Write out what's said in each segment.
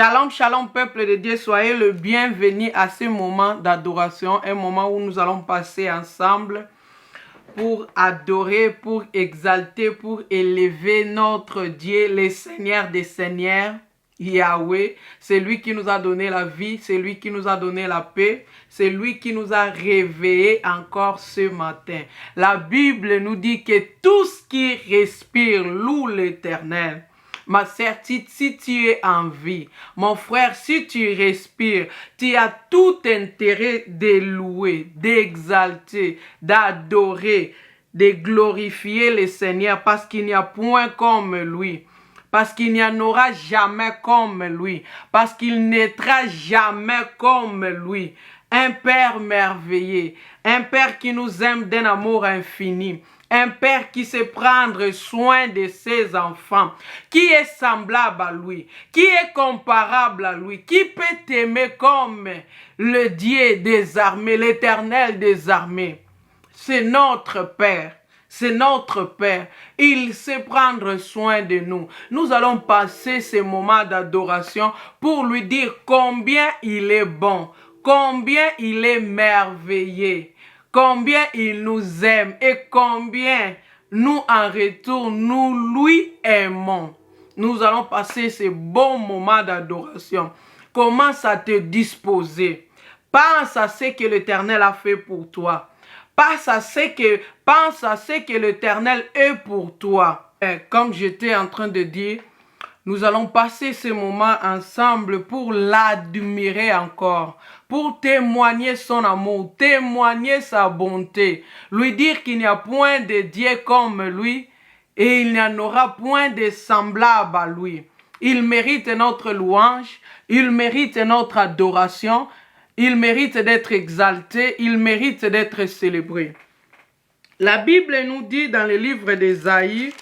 Shalom, shalom, peuple de Dieu, soyez le bienvenu à ce moment d'adoration, un moment où nous allons passer ensemble pour adorer, pour exalter, pour élever notre Dieu, le Seigneur des Seigneurs, Yahweh. C'est lui qui nous a donné la vie, c'est lui qui nous a donné la paix, c'est lui qui nous a réveillés encore ce matin. La Bible nous dit que tout ce qui respire loue l'Éternel. Ma sœur, si tu es en vie, mon frère, si tu respires, tu as tout intérêt de louer, d'exalter, d'adorer, de glorifier le Seigneur parce qu'il n'y a point comme lui. Parce qu'il n'y en aura jamais comme lui. Parce qu'il naîtra jamais comme lui. Un Père merveilleux. Un Père qui nous aime d'un amour infini. Un Père qui sait prendre soin de ses enfants, qui est semblable à lui, qui est comparable à lui, qui peut t'aimer comme le Dieu des armées, l'Éternel des armées. C'est notre Père. C'est notre Père. Il sait prendre soin de nous. Nous allons passer ces moments d'adoration pour lui dire combien il est bon, combien il est merveilleux, combien il nous aime et combien nous en retour, nous lui aimons. Nous allons passer ces bons moments d'adoration. Commence à te disposer. Pense à ce que l'Éternel a fait pour toi. Pense à ce que l'Éternel est pour toi. Comme j'étais en train de dire, nous allons passer ces moments ensemble pour l'admirer encore, pour témoigner son amour, témoigner sa bonté, lui dire qu'il n'y a point de Dieu comme lui et il n'y en aura point de semblable à lui. Il mérite notre louange, il mérite notre adoration, il mérite d'être exalté, il mérite d'être célébré. La Bible nous dit dans le livre d'Ésaïe,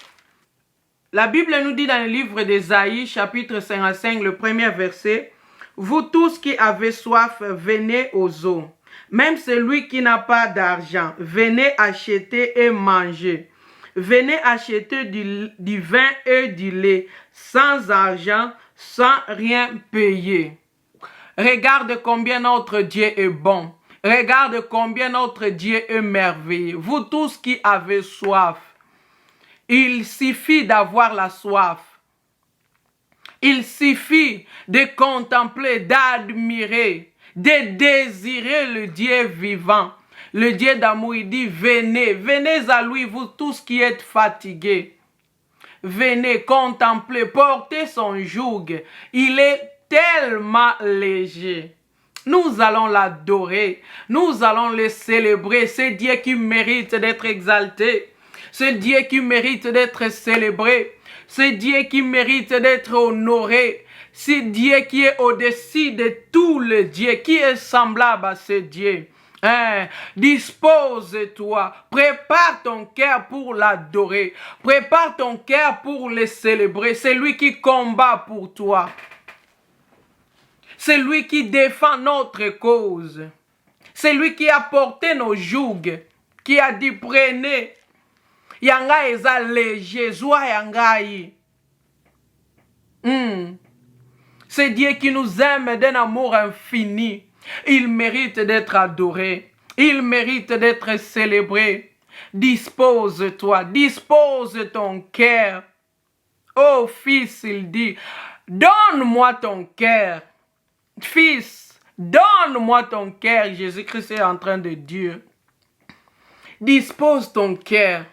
chapitre 55, le premier verset, « Vous tous qui avez soif, venez aux eaux. Même celui qui n'a pas d'argent, venez acheter et manger. Venez acheter du vin et du lait, sans argent, sans rien payer. » Regarde combien notre Dieu est bon. Regarde combien notre Dieu est merveilleux. Vous tous qui avez soif, il suffit d'avoir la soif. Il suffit de contempler, d'admirer, de désirer le Dieu vivant. Le Dieu d'amour, il dit, venez, venez à lui, vous tous qui êtes fatigués. Venez contempler, portez son joug. Il est tellement léger. Nous allons l'adorer. Nous allons le célébrer. C'est Dieu qui mérite d'être exalté. C'est Dieu qui mérite d'être célébré. C'est Dieu qui mérite d'être honoré. C'est Dieu qui est au-dessus de tous les dieux, qui est semblable à ce Dieu. Dispose-toi, prépare ton cœur pour l'adorer, prépare ton cœur pour le célébrer. C'est lui qui combat pour toi. C'est lui qui défend notre cause. C'est lui qui a porté nos jougs, qui a dit prenez. Yanga eza léger, joie yangai. C'est Dieu qui nous aime d'un amour infini. Il mérite d'être adoré. Il mérite d'être célébré. Dispose-toi, dispose ton cœur. Oh fils, il dit, donne-moi ton cœur. Fils, donne-moi ton cœur. Jésus-Christ est en train de dire, dispose ton cœur.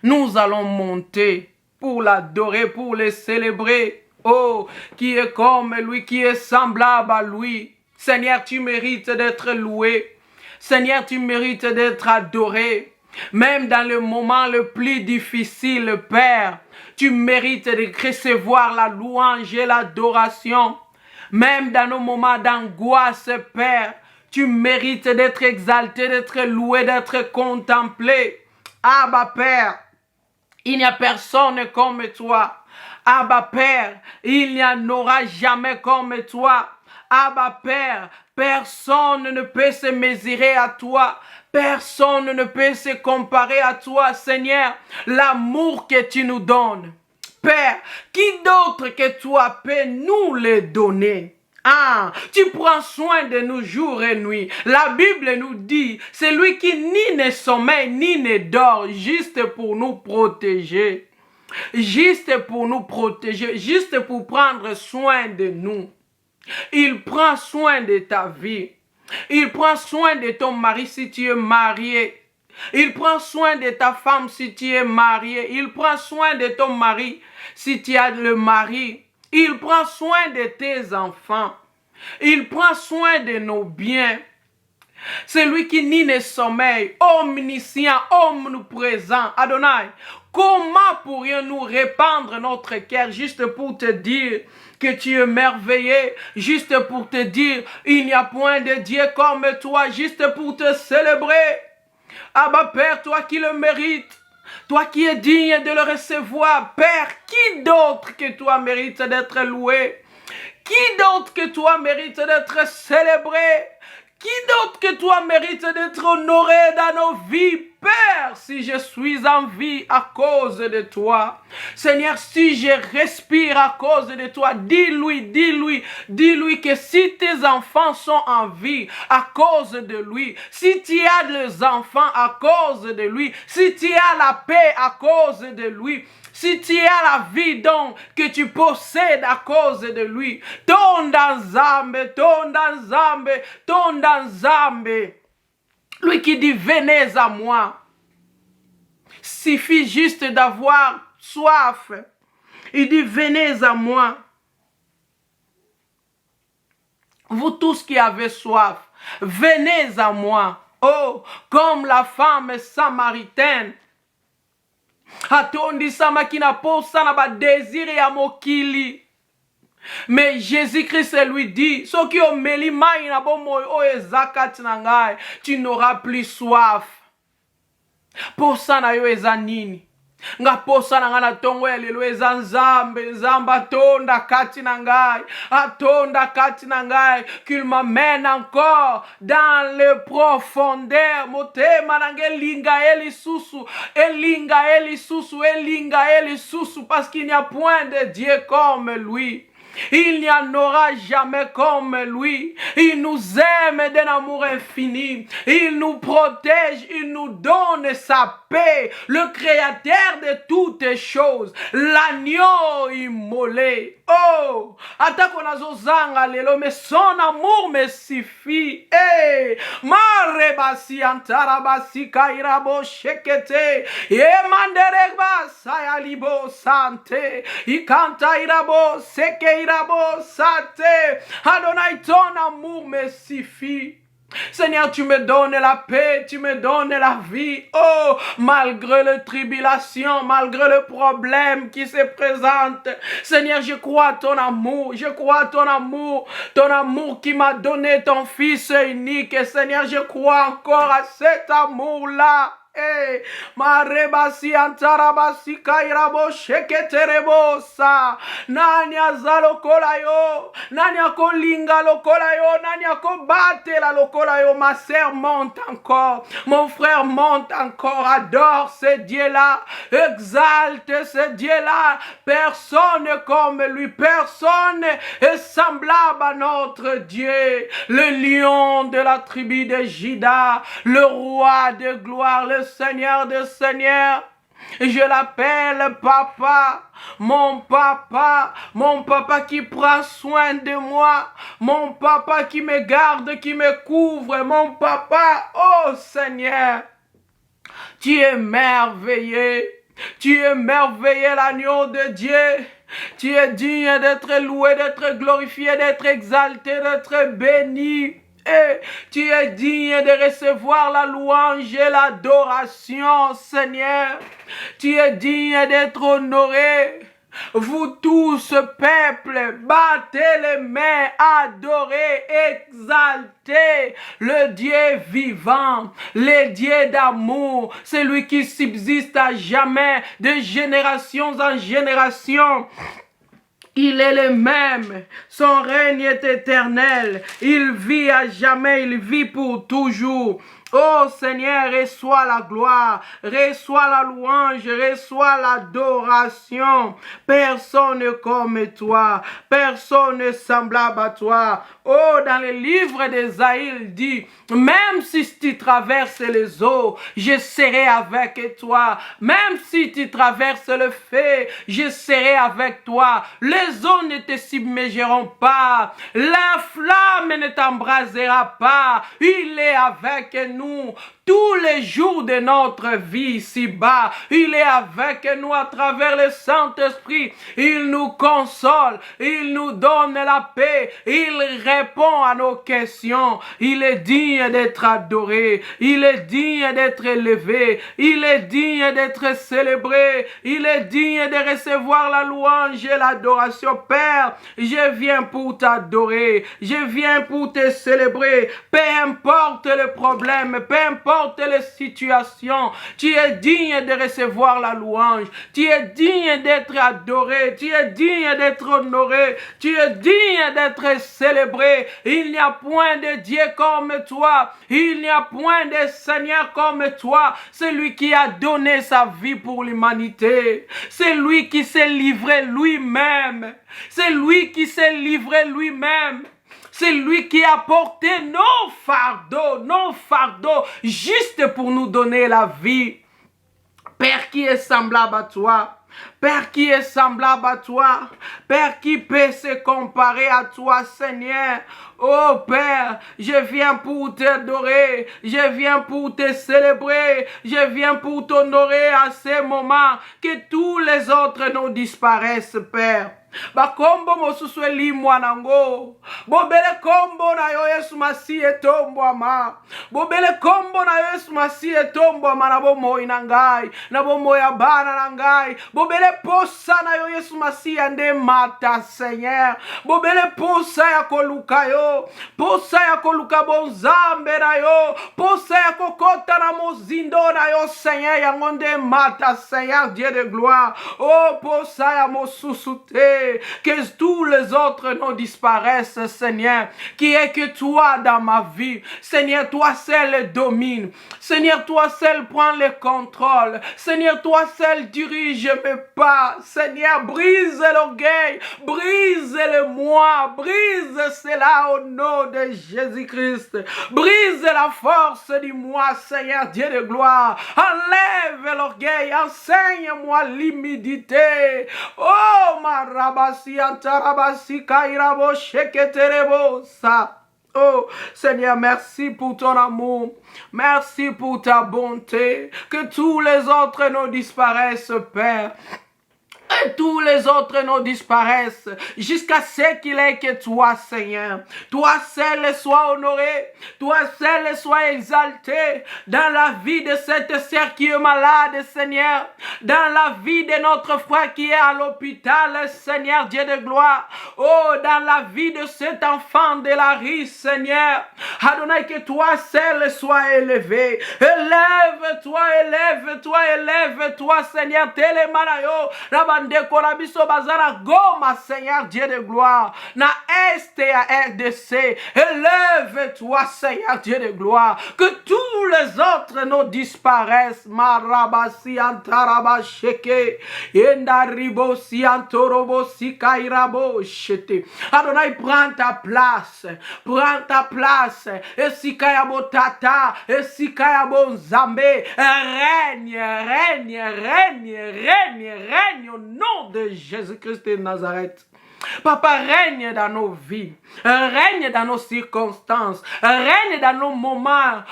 Nous allons monter pour l'adorer, pour le célébrer. Oh, qui est comme lui, qui est semblable à lui. Seigneur, tu mérites d'être loué. Seigneur, tu mérites d'être adoré. Même dans le moment le plus difficile, Père, tu mérites de recevoir la louange et l'adoration. Même dans nos moments d'angoisse, Père, tu mérites d'être exalté, d'être loué, d'être contemplé. Abba, Père, il n'y a personne comme toi. Abba, Père, il n'y en aura jamais comme toi. Abba, Père, personne ne peut se mesurer à toi. Personne ne peut se comparer à toi, Seigneur. L'amour que tu nous donnes. Père, qui d'autre que toi peut nous les donner? Ah, tu prends soin de nous jour et nuit. La Bible nous dit, c'est lui qui ni ne sommeille ni ne dort, juste pour nous protéger. Juste pour nous protéger, juste pour prendre soin de nous. Il prend soin de ta vie. Il prend soin de ton mari si tu es marié. Il prend soin de ta femme si tu es marié. Il prend soin de ton mari si tu as le mari. Il prend soin de tes enfants. Il prend soin de nos biens. C'est lui qui nie ne sommeille, omniscient, omniprésent. Adonai, comment pourrions-nous répandre notre cœur juste pour te dire que tu es merveilleux, juste pour te dire il n'y a point de Dieu comme toi, juste pour te célébrer. Abba Père, toi qui le mérites, toi qui es digne de le recevoir, Père, qui d'autre que toi mérite d'être loué? Qui d'autre que toi mérite d'être célébré? Qui d'autre que toi mérite d'être honoré dans nos vies? Père, si je suis en vie à cause de toi, Seigneur, si je respire à cause de toi, dis-lui que si tes enfants sont en vie à cause de lui, si tu as des enfants à cause de lui, si tu as la paix à cause de lui, si tu as la vie donc que tu possèdes à cause de lui, tonda Nzambe, lui qui dit venez à moi, suffit juste d'avoir soif. Il dit venez à moi. Vous tous qui avez soif, venez à moi. Oh, comme la femme samaritaine. Atondisama qui n'a pas ça n'a pas désir ya mokili. Mais Jésus-Christ lui dit, ce qui ont melima ina bomo o ezakat nangai, tu n'auras plus soif. Pour ça na yo ezanini. Nga posa na ngana tongo ya lelo eza Nzambe, Nzamba tonda kati na ngai, atonda kati na ngai, qu'il m'amène encore dans les profondeurs, motema nange linga elisusu, parce qu'il n'y a point de Dieu comme lui. Il n'y en aura jamais comme lui. Il nous aime d'un amour infini. Il nous protège. Il nous donne sa paix. Le créateur de toutes choses. L'agneau immolé. Oh! Atako nazozanga lelo. Mais son amour me suffit. Eh! Marebasi antarabasi kairabo shekete. Emanderegba sayalibo sante. Ikanta irabo seke. Adonai, ton amour me suffit. Seigneur, tu me donnes la paix, tu me donnes la vie. Oh, malgré les tribulations, malgré le problème qui se présente. Seigneur, je crois à ton amour, ton amour qui m'a donné ton Fils unique. Seigneur, je crois encore à cet amour-là. Eh, marebasi antarabasi kairabo sheketerebosa. Nani azalokola yo, nani akolinga lokola yo, nani akobate la lokola yo. Ma sœur monte encore, mon frère monte encore, adore ce Dieu-là, exalte ce Dieu-là. Personne comme lui, personne est semblable à notre Dieu, le lion de la tribu de Juda, le roi de gloire, le Seigneur des seigneurs. Je l'appelle papa, mon papa qui prend soin de moi, mon papa qui me garde, qui me couvre, mon papa, oh Seigneur, tu es merveilleux, l'agneau de Dieu, tu es digne d'être loué, d'être glorifié, d'être exalté, d'être béni. Et tu es digne de recevoir la louange et l'adoration, Seigneur. Tu es digne d'être honoré. Vous tous, peuple, battez les mains, adorez, exaltez le Dieu vivant, le Dieu d'amour, celui qui subsiste à jamais, de génération en génération. Il est le même, son règne est éternel, il vit à jamais, il vit pour toujours. Oh Seigneur, reçois la gloire, reçois la louange, reçois l'adoration. Personne comme toi, personne semblable à toi. Oh, dans le livre d'Ésaïe, il dit, même si tu traverses les eaux, je serai avec toi. Même si tu traverses le feu, je serai avec toi. Les eaux ne te submergeront pas. La flamme ne t'embrasera pas. Il est avec nous tous les jours de notre vie ici-bas. Il est avec nous à travers le Saint-Esprit. Il nous console, il nous donne la paix, il répond à nos questions. Il est digne d'être adoré, il est digne d'être élevé, il est digne d'être célébré, il est digne de recevoir la louange et l'adoration. Père, je viens pour t'adorer, je viens pour te célébrer, peu importe le problème, peu importe les situations, tu es digne de recevoir la louange, tu es digne d'être adoré, tu es digne d'être honoré, tu es digne d'être célébré. Il n'y a point de Dieu comme toi, il n'y a point de Seigneur comme toi, celui qui a donné sa vie pour l'humanité, c'est lui qui s'est livré lui-même, c'est lui qui s'est livré lui-même. C'est lui qui a porté nos fardeaux, juste pour nous donner la vie. Père qui est semblable à toi, Père qui est semblable à toi, Père qui peut se comparer à toi, Seigneur. Oh Père, je viens pour t'adorer, je viens pour te célébrer, je viens pour t'honorer à ce moment, que tous les autres nous disparaissent, Père. Bakombo mosusu elimwa nango bobele kombo na yo Yesu Masihi etombwama bobele kombo na yo Yesu Masihi etombwama na bomoi na ngai na bomoi ya bana na ngai bobele posa na yo Yesu Masihi ande mata Seigneur bobele posa ya koluka yo posa ya koluka bonzambe na yo posa ya kokota na mozindo na yo Seigneur yango nde mata Seigneur Dieu de gloire. Oh posa ya mosusute que tous les autres noms disparaissent, Seigneur, qui est que toi dans ma vie. Seigneur, toi seul domine. Seigneur, toi seul prends le contrôle. Seigneur, toi seul dirige mes pas. Seigneur, brise l'orgueil, brise le moi, brise cela au nom de Jésus-Christ. Brise la force du moi, Seigneur, Dieu de gloire. Enlève l'orgueil, enseigne-moi l'humilité. Oh, ma rabasi antarabasi kairabo sheketerebo sa. Oh Seigneur, merci pour ton amour, merci pour ta bonté, que tous les autres nous disparaissent, Père. Et tous les autres noms disparaissent jusqu'à ce qu'il est que toi, Seigneur. Toi seul sois honoré, toi seul sois exalté dans la vie de cette sœur qui est malade, Seigneur. Dans la vie de notre frère qui est à l'hôpital, Seigneur Dieu de gloire. Oh, dans la vie de cet enfant de la rue, Seigneur. Adonai, que toi seul sois élevé. Élève-toi, élève-toi, élève-toi, Seigneur. Télémanayo, Ndeko na biso bazara goma, Seigneur Dieu de gloire. Na Est et à RDC. Élève-toi, Seigneur Dieu de gloire. Que tous les autres nous disparaissent. Marabasi antaraba sheke. Endaribo si antorobo si kairabo shete. Adonai, prends ta place. Prends ta place. Et si kayabo tata. Et si kayabo zambe. Règne, règne, règne, règne, règne au nom de Jésus-Christ de Nazareth. Papa, règne dans nos vies, règne dans nos circonstances, règne dans nos moments,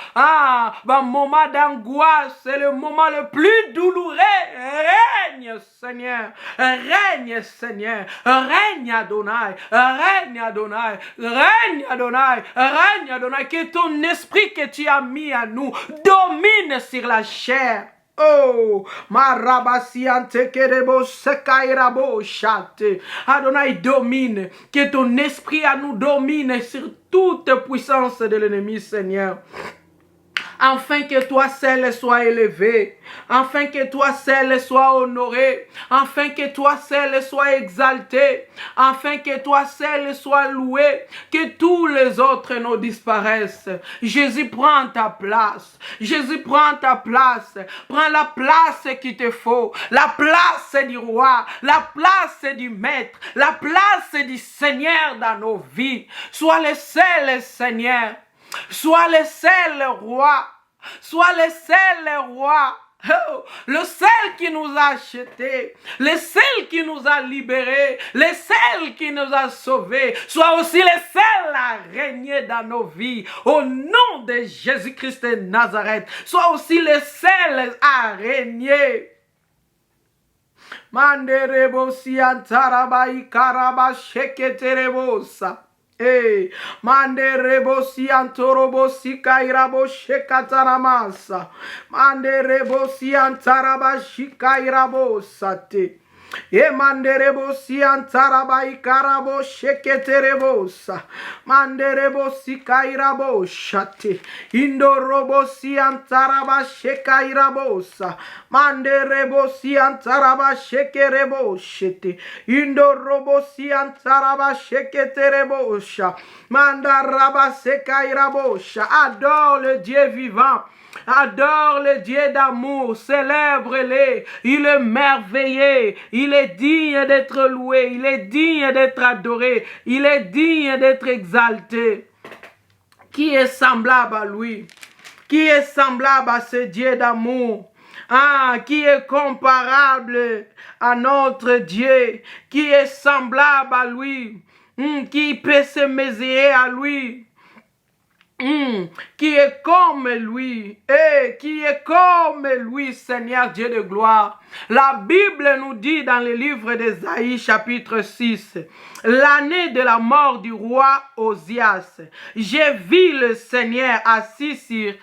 moment d'angoisse, c'est le moment le plus douloureux. Règne, Seigneur, règne, Seigneur, règne Adonai, règne Adonai, règne Adonai, règne Adonai, que ton esprit que tu as mis à nous domine sur la chair. Oh, marabasi antekerebo sekairabo chate. Adonai domine, que ton esprit à nous domine sur toute puissance de l'ennemi, Seigneur. afin que toi seul sois élevé, afin que toi seul sois honoré, afin que toi seul sois exalté, afin que toi seul sois loué, que tous les autres nous disparaissent. Jésus, prends ta place. Jésus, prends ta place. Prends la place qu'il te faut, la place du roi, la place du maître, la place du Seigneur dans nos vies. Sois le seul Seigneur, sois le seul roi, sois le seul roi. Oh, le seul qui nous a achetés, le seul qui nous a libérés, le seul qui nous a sauvés, soit aussi le seul à régner dans nos vies. Au nom de Jésus-Christ de Nazareth, soit aussi le seul à régner. Manderebo si antarabai karaba sheketerebosa. Hey, manderebo si antorobo si kairabo shekataramasa. Manderebo si antaraba shikairabo sate. E manderebo si antaraba ikarabo sheketerebosa. Manderebo si kairabo shate. Indorobo si antaraba shekairabosa. Manderebo si antaraba shekerebo shete. Indorobo si antaraba sheketerebosha. Mandaraba sekairabosha. Adore le Dieu vivant. Adore le Dieu d'amour, célèbre-le, il est merveilleux, il est digne d'être loué, il est digne d'être adoré, il est digne d'être exalté. Qui est semblable à lui? Qui est semblable à ce Dieu d'amour? Ah, qui est comparable à notre Dieu? Qui est semblable à lui? Qui peut se mesurer à lui? Qui est comme lui, qui est comme lui, Seigneur Dieu de gloire. La Bible nous dit dans le livre d'Ésaïe chapitre 6, l'année de la mort du roi Osias, j'ai vu le Seigneur assis sur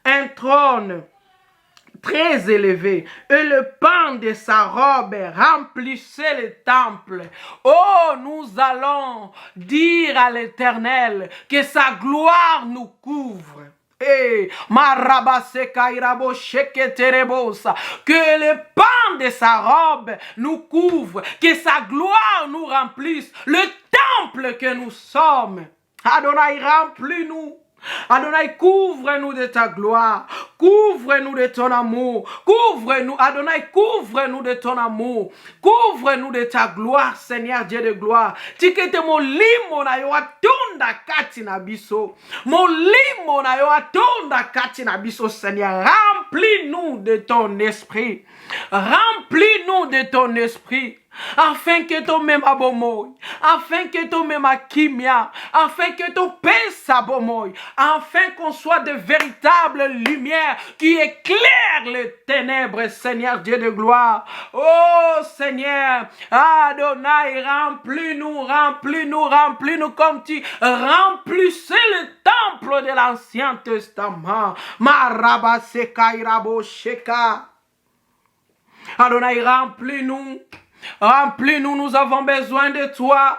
un trône très élevé, et le pan de sa robe remplissait le temple. Oh, nous allons dire à l'Éternel que sa gloire nous couvre. Que le pan de sa robe nous couvre, que sa gloire nous remplisse, le temple que nous sommes. Adonai, remplis-nous. Adonai, couvre-nous de ta gloire, couvre-nous de ton amour, couvre-nous, Adonai, couvre-nous de ton amour, couvre-nous de ta gloire, Seigneur Dieu de gloire. Tikete molimo na yo atonda kati na biso, molimo na yo atonda kati na biso, Seigneur, remplis-nous de ton esprit, remplis-nous de ton esprit. Afin que ton même abomoy, afin que ton même kimia, afin que ton paix s'abomoy, afin qu'on soit de véritables lumières qui éclairent les ténèbres, Seigneur Dieu de gloire. Oh Seigneur, Adonai, remplis-nous, remplis-nous, remplis-nous comme tu remplissais le temple de l'Ancien Testament. Marabaseka irabo sheka. Adonai, remplis-nous. Remplis-nous, nous avons besoin de toi.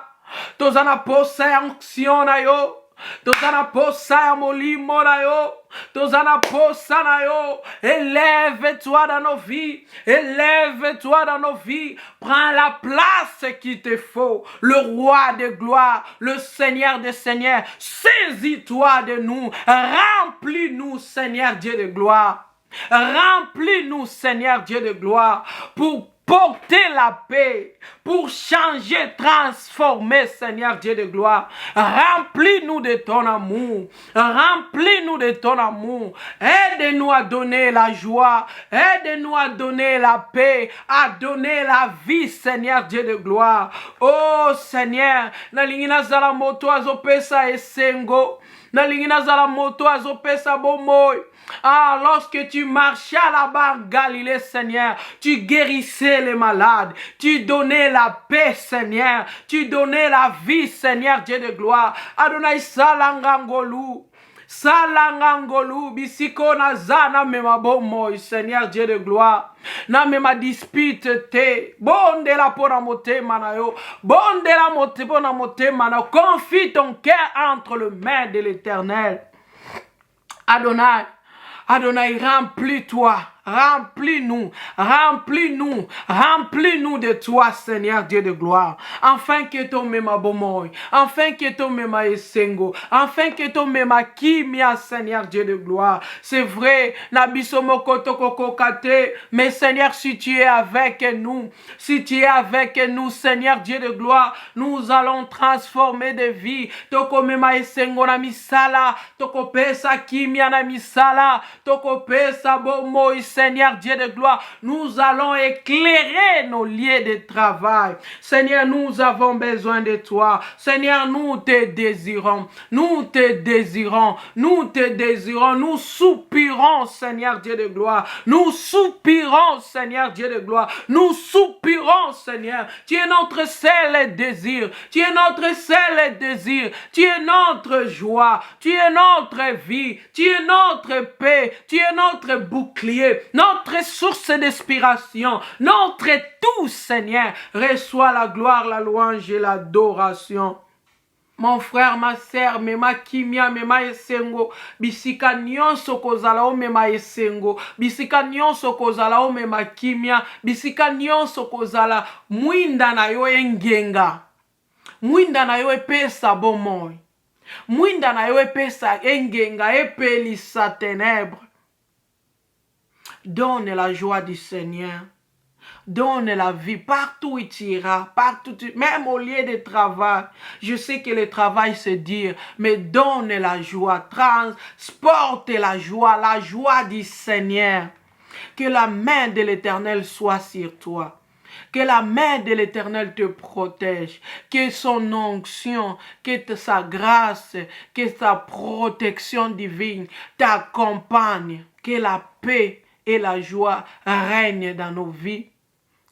Tozana posa onction na yo. Tozana posa molimo na yo. Tozana posa na yo. Élève-toi dans nos vies. Élève-toi dans nos vies. Prends la place qu'il te faut. Le roi de gloire, le Seigneur des seigneurs. Saisis-toi de nous. Remplis-nous, Seigneur Dieu de gloire. Remplis-nous, Seigneur Dieu de gloire, pour porter la paix, pour changer, transformer, Seigneur Dieu de gloire. Remplis-nous de ton amour. Remplis-nous de ton amour. Aide-nous à donner la joie. Aide-nous à donner la paix, à donner la vie, Seigneur Dieu de gloire. Oh Seigneur, nalingi nazala moto azopesa esengo. Nalingi nazala moto azopesa bomoy. Ah, lorsque tu marchais là-bas en Galilée, Seigneur, tu guérissais les malades, tu donnais la paix, Seigneur, tu donnais la vie, Seigneur Dieu de gloire. Adonai salangangolu, salangangolu, bisiko na zana mema bomoy, Seigneur Dieu de gloire. Na mema dispute te, bonde la pona motema na yo, bonde la pona motema na yo. Confie ton cœur entre les mains de l'Éternel. Adonai, Adonai, remplis-toi. Remplis-nous, remplis-nous, remplis-nous de toi, Seigneur Dieu de gloire. Afin que ton mema bomoy, afin que ton mema esengo, afin que ton mema kimia, Seigneur Dieu de gloire. C'est vrai, nabisomoko tokoko kate, mais Seigneur, si tu es avec nous, si tu es avec nous, Seigneur Dieu de gloire, nous allons transformer des vies. Toko mema esengo na misala, toko pesa kimia na misala, toko pesa bomoy, Seigneur Dieu de gloire, nous allons éclairer nos lieux de travail. Seigneur, nous avons besoin de toi. Seigneur, nous te désirons. Nous te désirons. Nous te désirons. Nous soupirons, Seigneur Dieu de gloire. Nous soupirons, Seigneur Dieu de gloire. Nous soupirons, Seigneur. Tu es notre seul désir. Tu es notre seul désir. Tu es notre joie. Tu es notre vie. Tu es notre paix. Tu es notre bouclier. Notre source d'inspiration, notre tout, Seigneur. Reçois la gloire, la louange et l'adoration. Mon frère, ma sœur, mema kimia, mema esengo, bisika nyonso kozala o mema esengo, bisika nyonso kozala o mema kimia, bisika nyonso kozala mwinda na yo engenga, mwinda na yo epesa bomoi, mwinda na yo epesa engenga, epelisa ténèbres. Donne la joie du Seigneur. Donne la vie partout où tu iras, partout, même au lieu de travail. Je sais que le travail c'est dur, mais donne la joie, transporte la joie du Seigneur. Que la main de l'Éternel soit sur toi. Que la main de l'Éternel te protège. Que son onction, que sa grâce, que sa protection divine t'accompagne. Que la paix et la joie règnent dans nos vies.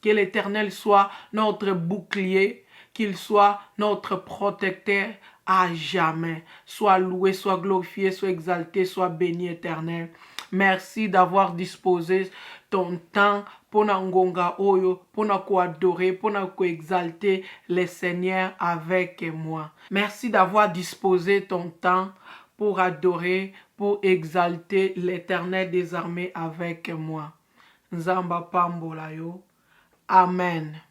Que l'Éternel soit notre bouclier, qu'il soit notre protecteur à jamais. Sois loué, sois glorifié, sois exalté, sois béni, Éternel. Merci d'avoir disposé ton temps pour ngonga oyo, pour adorer, pour exalter le Seigneur avec moi. Merci d'avoir disposé ton temps pour adorer, pour exalter l'Éternel des armées avec moi. Nzamba pambola yo. Amen.